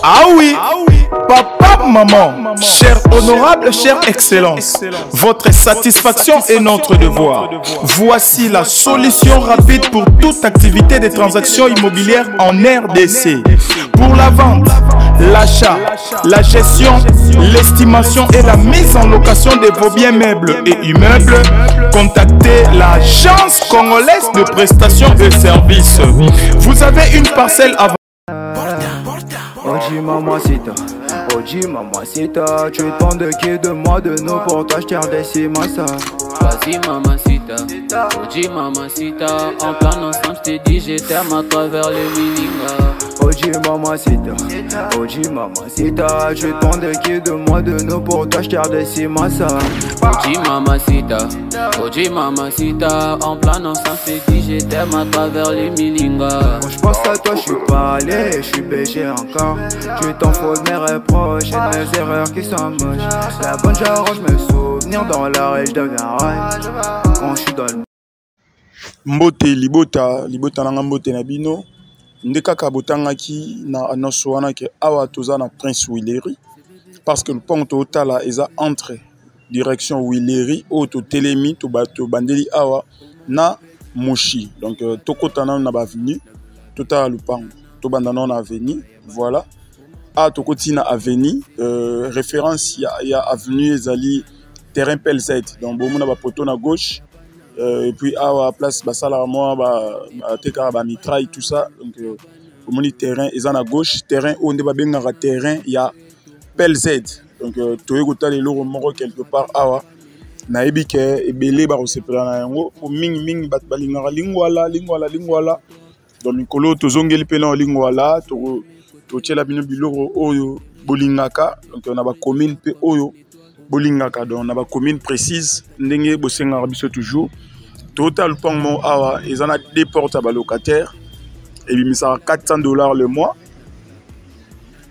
Ah oui, papa, maman, cher honorable, chère excellence, votre satisfaction est notre devoir. Voici la solution rapide pour toute activité de transactions immobilières en RDC. Pour la vente, l'achat, la gestion, l'estimation et la mise en location de vos biens meubles et immeubles, contactez l'Agence congolaise de prestations et services. Vous avez une parcelle à Oji mamacita, tu es tant de qui de moi de nous pour t'acheter des massa. Vas-y mamacita, Oji mamacita, en plan ensemble je t'ai dit je t'aime à travers les miningas. Oji mamacita, tu es tant de qui de moi de nous pour t'acheter des massa. Oji mamacita, en plan ensemble je t'ai dit je t'aime à travers les miningas. Quand je pense à toi je suis pas allé, je suis BG encore. Tu t'en fous de mes reproches et de mes erreurs qui sont moches. La bonne j'arrange mes souvenirs dans la rage, je deviens rage quand je suis dans le mbote libota nanga mbote na bino nde kaka botangaki na annonce wana ke awa toza na Prince Willery parce que le pont totala eza entre direction Willery au to telemi to bato bandeli awa na Moshi. Donc tokotana na ba avenue tota lupango to bandana na avenue voilà a tokoti na avenue référence ya avenue ezali terrain PLZ donc bomona ba poto na gauche et puis à place basala moi ba teka ba mitraille tout ça donc bomoni terrain eza na gauche terrain on de ba bengaka terrain ya PLZ donc toye kota lelo moko quelque part awa na ebike ebele ba resepela na yango pour mingi bat balingaka lingwala donc mikolo tozongeli pe na lingwala to tshela bino biloko oyo bolingaka donc on a ba commune pe oyo bolingaka donc on a ba commune précise ndenge bosenga biso toujours total pangmo awa ils en a des portes à locataire et puis ça $400 le mois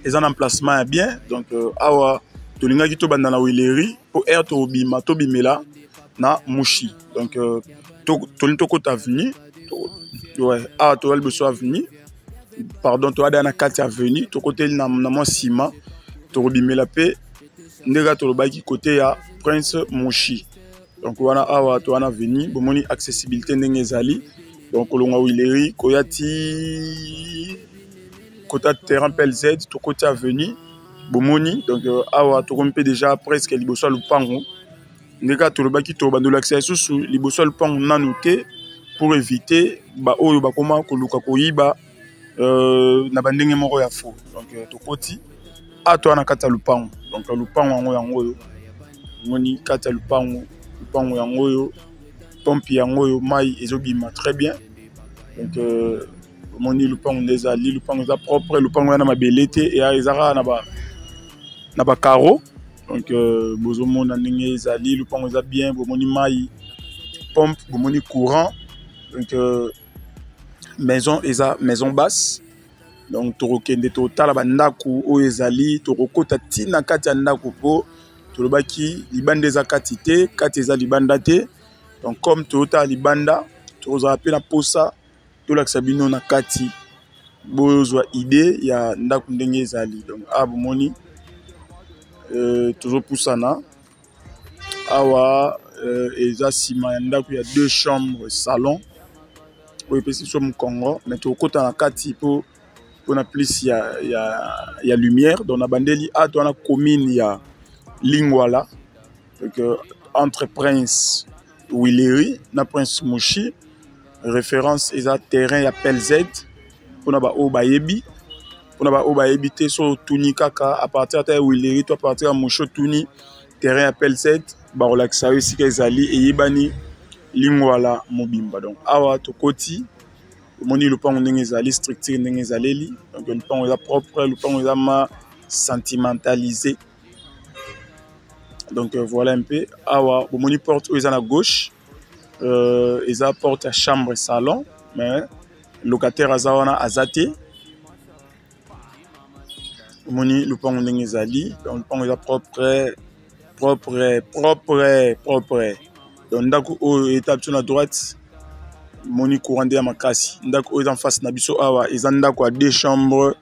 ils en emplacement bien donc awa tolinga ki to banda na Willery pour air to bima to bimela na Moshi donc to kota avenue ouais a to al beso avenue pardon to ada na 4 avenue to côté na mo ciment to bimela pe ndega to baki côté ya Prince Moshi donc wana awa to wana veni bomoni accessibilité ndenge ezali donc kolonga Willery koyati kota terrain PLZ to côté avenue bomoni donc awa to kompe déjà presque liboso lupango ndega to baki to bandolo accès sous liboso lupango nanu te pour éviter ba oyo ba koma koluka koyiba na bandenge moko ya faux donc to koti ato na kata lupango donc lupango yango moni kata lupango yango yo pompe yango yo mai ezobima très bien donc moni lupango ndezali lupango za propre lupango na mabelete et ezara na ba carreau donc bozomona ndenge ezali lupango za bien bomoni mai pompe bomoni courant donc maison basse donc torokende totala bandaku oyo ezali torokota tina kati ya ndaku po tolobaki libanda eza kati te kati eza libanda te donc comme tota libanda tozala pe na posa tolakisa bino na kati bozwa idée ya ndaku ndenge ezali donc bomoni tozopusana awa eza sima ya ndaku ya 2 chambres salon oyo pesi so Congo mais tokota na kati po na plus ya lumière donc na bandeli a to na commune ya Lingwala donc entre Prince Willery na Prince Moshi référence eza terrain ya PLZ pona ba obayebi te so tuni kaka à partir de Willery to à partir ya Moshi tuni terrain ya PLZ ba relaxa esika ezali eyebani Lingwala mobimba donc awa to koti moni lupango ndenge ezali structure ndenge ezaleli donc lupango eza propre lupango eza ma sentimentalisé donc voilà un peu awa bomoni porte oyo eza na gauche eza porte ya chambre salon mais locataire aza wana azate bomoni lupango ndenge ezali donc lupango eza propre donc ndako oyo étape sur la droite moni courant de makasi ndako oyo en face na biso awa eza ndako à 2 chambres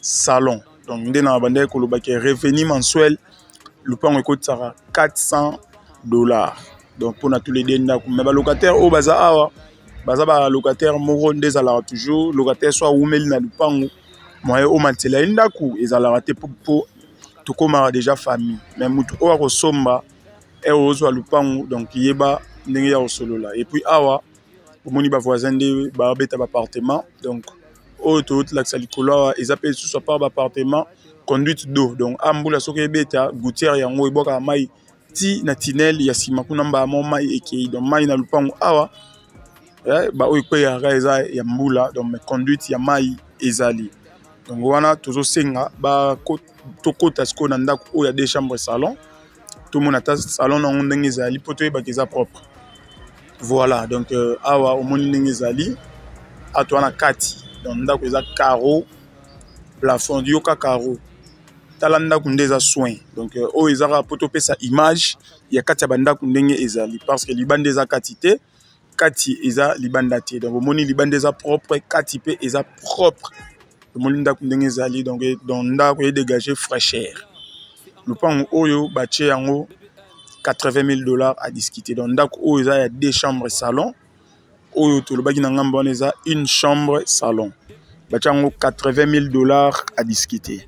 salon Donc ndé na bandé ko loba ke revenu mensuel lupango ekotaka $400. Donc pour tous les deux ndako mais ba locataire au baza awa baza ba locataire moko ndezala toujours locataire soit umeli na lupango moyen au matela ndako ezala raté pour tout comme déjà famille mais mutu o akosomba e ozwa lupango donc yeba ndenge ya osolola et puis awa omoni ba voisin de ba beta ba appartement donc o to la salikolo ezapé sous par ba appartement conduite d'eau donc ambula soke beta gouttière yango eboka mai ti na tinel ya sima kuna mba mo mai eke donc mai na lupango awa ba o ekwe ya eza ya mbula donc mais conduite ya mai ezali donc wana tozo senga ba to kota sko na ndako o ya deux chambres salon tout mon ata salon na ndenge ezali poto e ba keza propre voilà donc awa o moni ndenge ezali atwana kati donc ndako eza carreau plafond yoka carreau talanda kundeza soin donc o ezara poto pesa image ya kati ya banda kundenge ezali parce que libanda eza katité kati eza libanda te donc omoni libanda eza propre kati pe eza propre omoni ndako kundenge ezali donc ndako e dégager fraîcheur lupango oyo bache yango $80,000 à discuter donc ndako oyo eza ya deux chambres salon oyo tolobaki na ngamba wana eza une chambre salon bache yango $80,000 à discuter.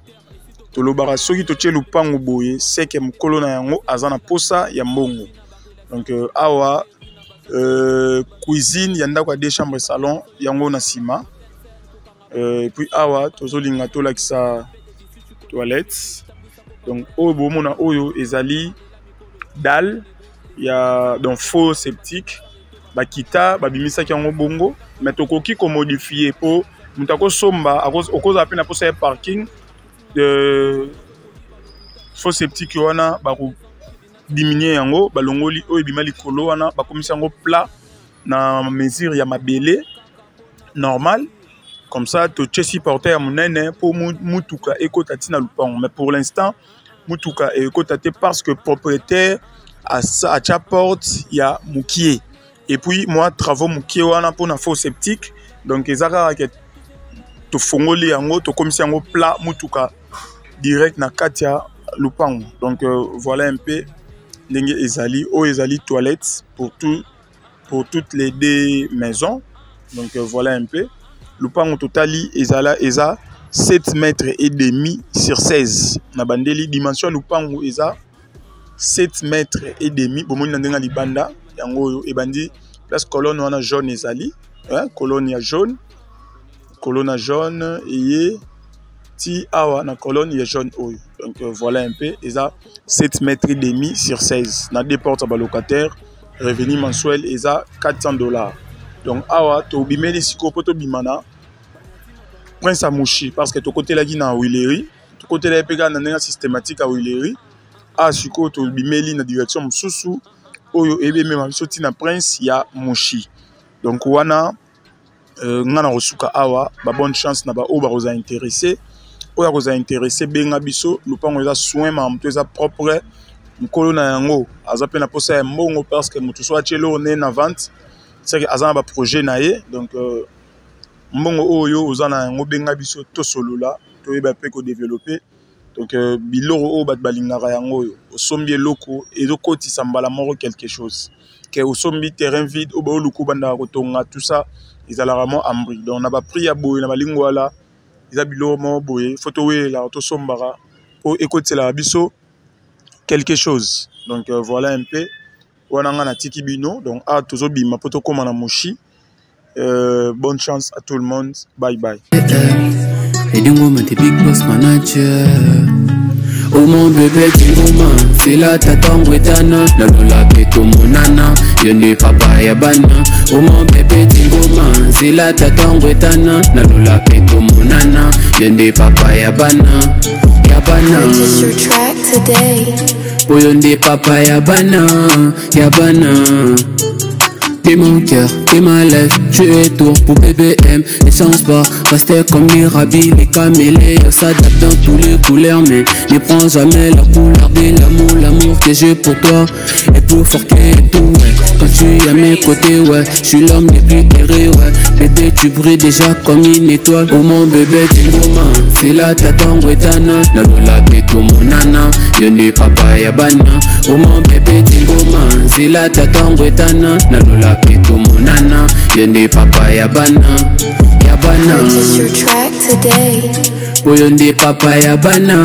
Tolobara soki totie lupango boye seke mukolo na yango azana posa ya mbongo donc awa cuisine yanda kwa deux chambres salon yango na sima et puis awa tozolinga tolakisa toilette donc oyo bomona oyo ezali dalle ya donc faux septique bakita babimisaki yango bongo mais tokoki ko modifier po mutako somba akoza pe na posa ya parking de faux septique wana ba ko diminuer yango balongoli oyo bima likolo wana ba komisa yango plat na mesure ya mabele normal comme ça to chesi porter ya munene pour mutuka ekota tina lupango mais pour l'instant mutuka ekota te parce que propriétaire a cha porte ya mukie et puis moi travaux mukie wana pour na faux septique donc ezaka ke to fongoli yango to komisa yango plat mutuka direct na katia lupango donc voilà un peu ndenge ezali o ezali toilette pour toutes les deux maisons donc voilà un peu lupango totali ezala eza 7 mètres et demi sur 16 na bandeli dimension lupango eza 7 mètres et demi bomoni na ndenga libanda yango ebandi place colonne wana jaune ezali colonne ya jaune et ti awa na colonne ya jaune oyo donc voilà un peu eza 7 mètres et demi sur 16 na deux portes ba locataire revenu mensuel eza $400 donc awa to bimeli siko poto bimana Prince Amouchi parce que to côté la na Willery to côté la pega na ndenga systématique à Willery a siko to bimeli na direction mususu oyo ebe même soti na Prince ya Mouchi donc wana ngana rosuka awa ba bonne chance na ba o ba roza intéressé oya roza intéressé benga biso lupango eza soin ma mto eza propre mukolo na yango azape na posa ya mbongo parce que mutu so achelo ne na vente c'est que azana ba projet na ye donc mbongo oyo ozana yango benga biso to solola to yeba pe ko développer donc biloro o bat balingara yango yo osombi eloko ezokoti sambala moko quelque chose que osombi terrain vide o ba oluku banda ko tonga tout ça ils allaient vraiment ambri donc on a pas pris à boy na balingwala ils habilo mo boy photo we la to sombara pour écouter la biso quelque chose donc voilà un peu wana ngana tiki bino donc a tozo bima poto koma na Mouchi bonne chance à tout le monde bye bye Edingo mate big boss manager oh mon bébé Tingoma c'est la tata ngwetana la lola peto monana yende papa ya bana oh mon bébé Tingoma c'est la tata ngwetana la lola peto monana yende papa ya bana Purchase your track today. oh yende papa ya bana T'es mon cœur, t'es ma life, tu es tout pour BBM. Ne change pas, restez comme Mirabi, les caméléons s'adaptent dans tous les couleurs. Mais ne prends jamais la couleur de l'amour que j'ai pour toi est plus fort que tout, ouais. Quand tu es à mes côtés, ouais, je suis l'homme des plus terrés, ouais. Bébé, bébé, tu brilles déjà comme une étoile. Oh mon bébé, Tingoma, c'est la tatango etana. Nalola peto mon nana, yoni papa yabana. Oh mon bébé, Tingoma, c'est la tatango etana. Nalola peto mon nana, yoni papa yabana. Yabana. Purchase your track today. Oh yoni papa yabana.